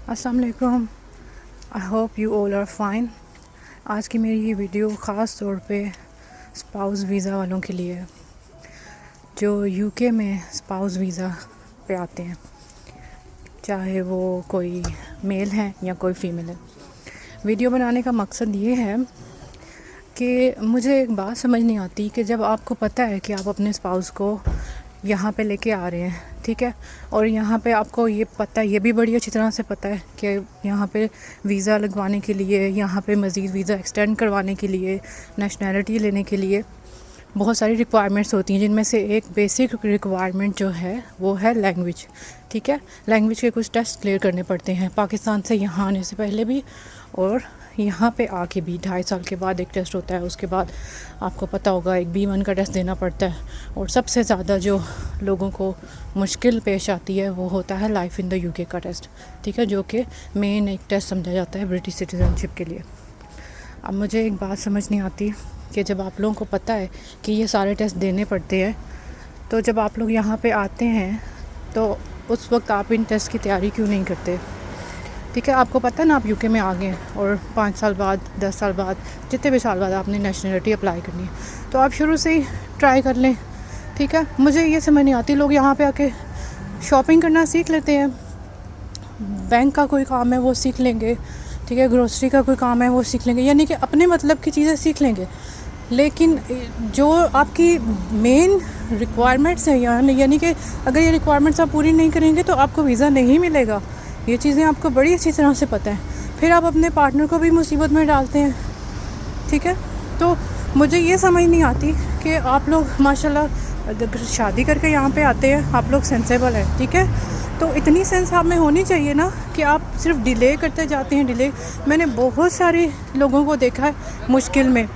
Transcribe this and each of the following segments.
अस्सलाम वालेकुम। I hope you all are fine. आज की मेरी ये वीडियो ख़ास तौर पे स्पाउस वीज़ा वालों के लिए है जो यूके में स्पाउस वीज़ा पे आते हैं, चाहे वो कोई मेल है या कोई फ़ीमेल है। वीडियो बनाने का मकसद ये है कि मुझे एक बात समझ नहीं आती कि जब आपको पता है कि आप अपने स्पाउस को यहाँ पे लेके आ रहे हैं, ठीक है, और यहाँ पे आपको ये पता है, ये भी बड़ी अच्छी तरह से पता है कि यहाँ पे वीज़ा लगवाने के लिए, यहाँ पे मज़ीद वीज़ा एक्सटेंड करवाने के लिए, नेशनैलिटी लेने के लिए बहुत सारी रिक्वायरमेंट्स होती हैं, जिनमें से एक बेसिक रिक्वायरमेंट जो है वो है लैंग्वेज। ठीक है, लैंग्वेज के कुछ टेस्ट क्लियर करने पड़ते हैं पाकिस्तान से यहाँ आने से पहले भी और यहाँ पे आके भी। 2.5 साल के बाद एक टेस्ट होता है, उसके बाद आपको पता होगा एक B1 का टेस्ट देना पड़ता है। और सबसे ज़्यादा जो लोगों को मुश्किल पेश आती है वो होता है लाइफ इन द यूके का टेस्ट, ठीक है, जो कि मेन एक टेस्ट समझा जाता है ब्रिटिश सिटीज़नशिप के लिए। अब मुझे एक बात समझ नहीं आती कि जब आप लोगों को पता है कि ये सारे टेस्ट देने पड़ते हैं, तो जब आप लोग यहाँ पे आते हैं तो उस वक्त आप इन टेस्ट की तैयारी क्यों नहीं करते? ठीक है, आपको पता है ना आप यूके में आ गए हैं और 5 साल बाद, 10 साल बाद, जितने भी साल बाद आपने नेशनलिटी अप्लाई करनी है, तो आप शुरू से ही ट्राई कर लें। ठीक है, मुझे ये समझ नहीं आती, लोग यहाँ पे आके शॉपिंग करना सीख लेते हैं, बैंक का कोई काम है वो सीख लेंगे, ठीक है, ग्रोसरी का कोई काम है वो सीख लेंगे, यानी कि अपने मतलब की चीज़ें सीख लेंगे। लेकिन जो आपकी मेन रिक्वायरमेंट्स हैं, यानी कि अगर ये रिक्वायरमेंट्स आप पूरी नहीं करेंगे तो आपको वीज़ा नहीं मिलेगा। ये चीज़ें आपको बड़ी अच्छी तरह से पता है। फिर आप अपने पार्टनर को भी मुसीबत में डालते हैं। ठीक है, तो मुझे ये समझ नहीं आती कि आप लोग माशाल्लाह अगर शादी करके यहाँ पे आते हैं, आप लोग सेंसेबल हैं, ठीक है, तो इतनी सेंस आप में होनी चाहिए ना कि आप सिर्फ डिले करते जाते हैं। डिले, मैंने बहुत सारे लोगों को देखा है मुश्किल में,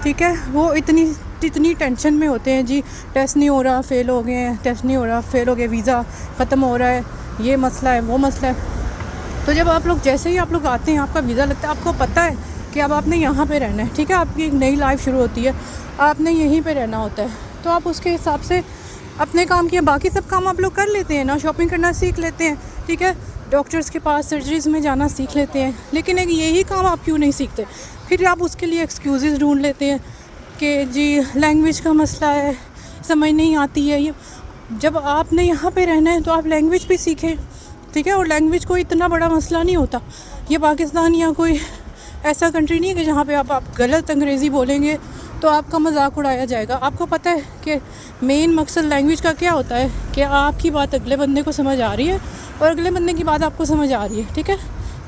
ठीक है, वो इतनी टेंशन में होते हैं, जी टेस्ट नहीं हो रहा, फ़ेल हो गए हैं, टेस्ट नहीं हो रहा, फ़ेल हो गए, वीज़ा ख़त्म हो रहा है, ये मसला है, वो मसला है। तो जब आप लोग जैसे ही आप लोग आते हैं, आपका वीज़ा लगता है, आपको पता है कि अब आपने यहाँ पे रहना है, ठीक है, आपकी एक नई लाइफ शुरू होती है, आपने यहीं पे रहना होता है, तो आप उसके हिसाब से अपने काम किए, बाकी सब काम आप लोग कर लेते हैं ना, शॉपिंग करना सीख लेते हैं, ठीक है, डॉक्टर्स के पास सर्जरीज़ में जाना सीख लेते हैं, लेकिन एक यही काम आप क्यों नहीं सीखते? फिर आप उसके लिए एक्सक्यूज़ ढूंढ लेते हैं कि जी लैंग्वेज का मसला है, समझ नहीं आती है। ये जब आपने यहाँ पे रहना है तो आप लैंग्वेज भी सीखें, ठीक है, और लैंग्वेज कोई इतना बड़ा मसला नहीं होता। ये पाकिस्तान या कोई ऐसा कंट्री नहीं है कि जहाँ पे आप गलत अंग्रेज़ी बोलेंगे तो आपका मजाक उड़ाया जाएगा। आपको पता है कि मेन मकसद लैंग्वेज का क्या होता है कि आपकी बात अगले बंदे को समझ आ रही है और अगले बंदे की बात आपको समझ आ रही है, ठीक है,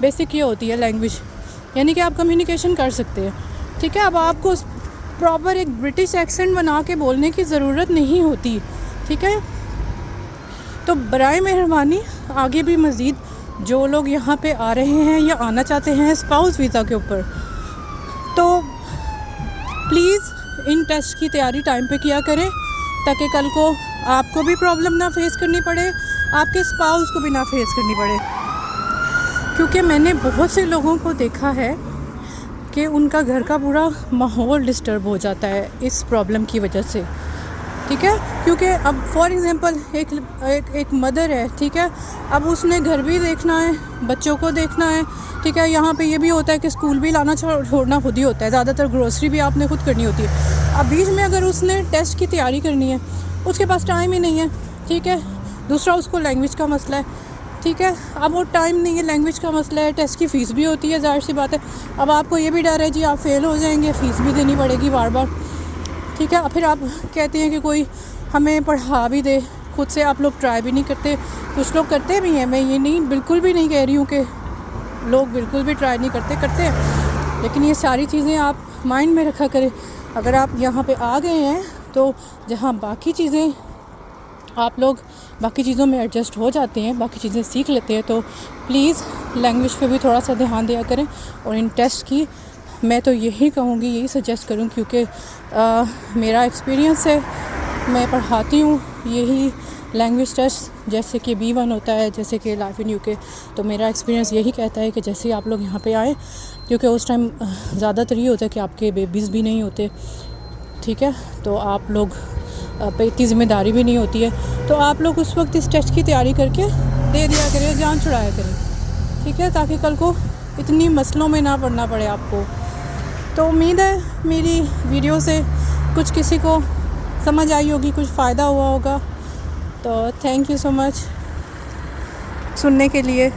बेसिक ये होती है लैंग्वेज, यानी कि आप कम्युनिकेशन कर सकते हैं, ठीक है। अब आपको प्रॉपर एक ब्रिटिश एक्सेंट बना के बोलने की ज़रूरत नहीं होती, ठीक है। तो बराए मेहरबानी आगे भी मज़ीद जो लोग यहाँ पे आ रहे हैं या आना चाहते हैं स्पाउस वीज़ा के ऊपर, तो प्लीज़ इन टेस्ट की तैयारी टाइम पे किया करें ताकि कल को आपको भी प्रॉब्लम ना फेस करनी पड़े, आपके स्पाउस को भी ना फेस करनी पड़े। क्योंकि मैंने बहुत से लोगों को देखा है कि उनका घर का पूरा माहौल डिस्टर्ब हो जाता है इस प्रॉब्लम की वजह से, ठीक है। क्योंकि अब फॉर एग्ज़ाम्पल एक मदर है, ठीक है, अब उसने घर भी देखना है, बच्चों को देखना है, ठीक है, यहाँ पे ये भी होता है कि स्कूल भी लाना छोड़ना खुद ही होता है, ज़्यादातर ग्रोसरी भी आपने खुद करनी होती है। अब बीच में अगर उसने टेस्ट की तैयारी करनी है, उसके पास टाइम ही नहीं है, ठीक है। दूसरा उसको लैंग्वेज का मसला है, ठीक है, अब वो टाइम नहीं है, लैंग्वेज का मसला है, टेस्ट की फ़ीस भी होती है, ज़ाहिर सी बात है। अब आपको ये भी डर है जी आप फ़ेल हो जाएंगे, फ़ीस भी देनी पड़ेगी बार बार, ठीक है। फिर आप कहते हैं कि कोई हमें पढ़ा भी दे, खुद से आप लोग ट्राई भी नहीं करते। कुछ लोग करते भी हैं, मैं ये नहीं बिल्कुल भी नहीं कह रही हूँ कि लोग बिल्कुल भी ट्राई नहीं करते हैं, लेकिन ये सारी चीज़ें आप माइंड में रखा करें। अगर आप यहाँ पे आ गए हैं तो जहाँ बाकी चीज़ें आप लोग बाकी चीज़ों में एडजस्ट हो जाते हैं, बाकी चीज़ें सीख लेते हैं, तो प्लीज़ लैंग्वेज पे भी थोड़ा सा ध्यान दिया करें। और इन टेस्ट की मैं तो यही कहूँगी, यही सजेस्ट करूँ, क्योंकि मेरा एक्सपीरियंस है, मैं पढ़ाती हूँ यही लैंग्वेज टेस्ट, जैसे कि B1 होता है, जैसे कि लाइफ इन यूके, तो मेरा एक्सपीरियंस यही कहता है कि जैसे ही आप लोग यहाँ पे आएँ, क्योंकि उस टाइम ज़्यादातर ये होता है कि आपके बेबीज़ भी नहीं होते, ठीक है, तो आप लोग पे इतनी ज़िम्मेदारी भी नहीं होती है, तो आप लोग उस वक्त इस टेस्ट की तैयारी करके दे दिया करें, जान छुड़ाया करें, ठीक है। ठीक है, ताकि कल को इतनी मसलों में ना पड़ना पड़े आपको। तो उम्मीद है मेरी वीडियो से कुछ किसी को समझ आई होगी, कुछ फ़ायदा हुआ होगा। तो थैंक यू सो मच सुनने के लिए।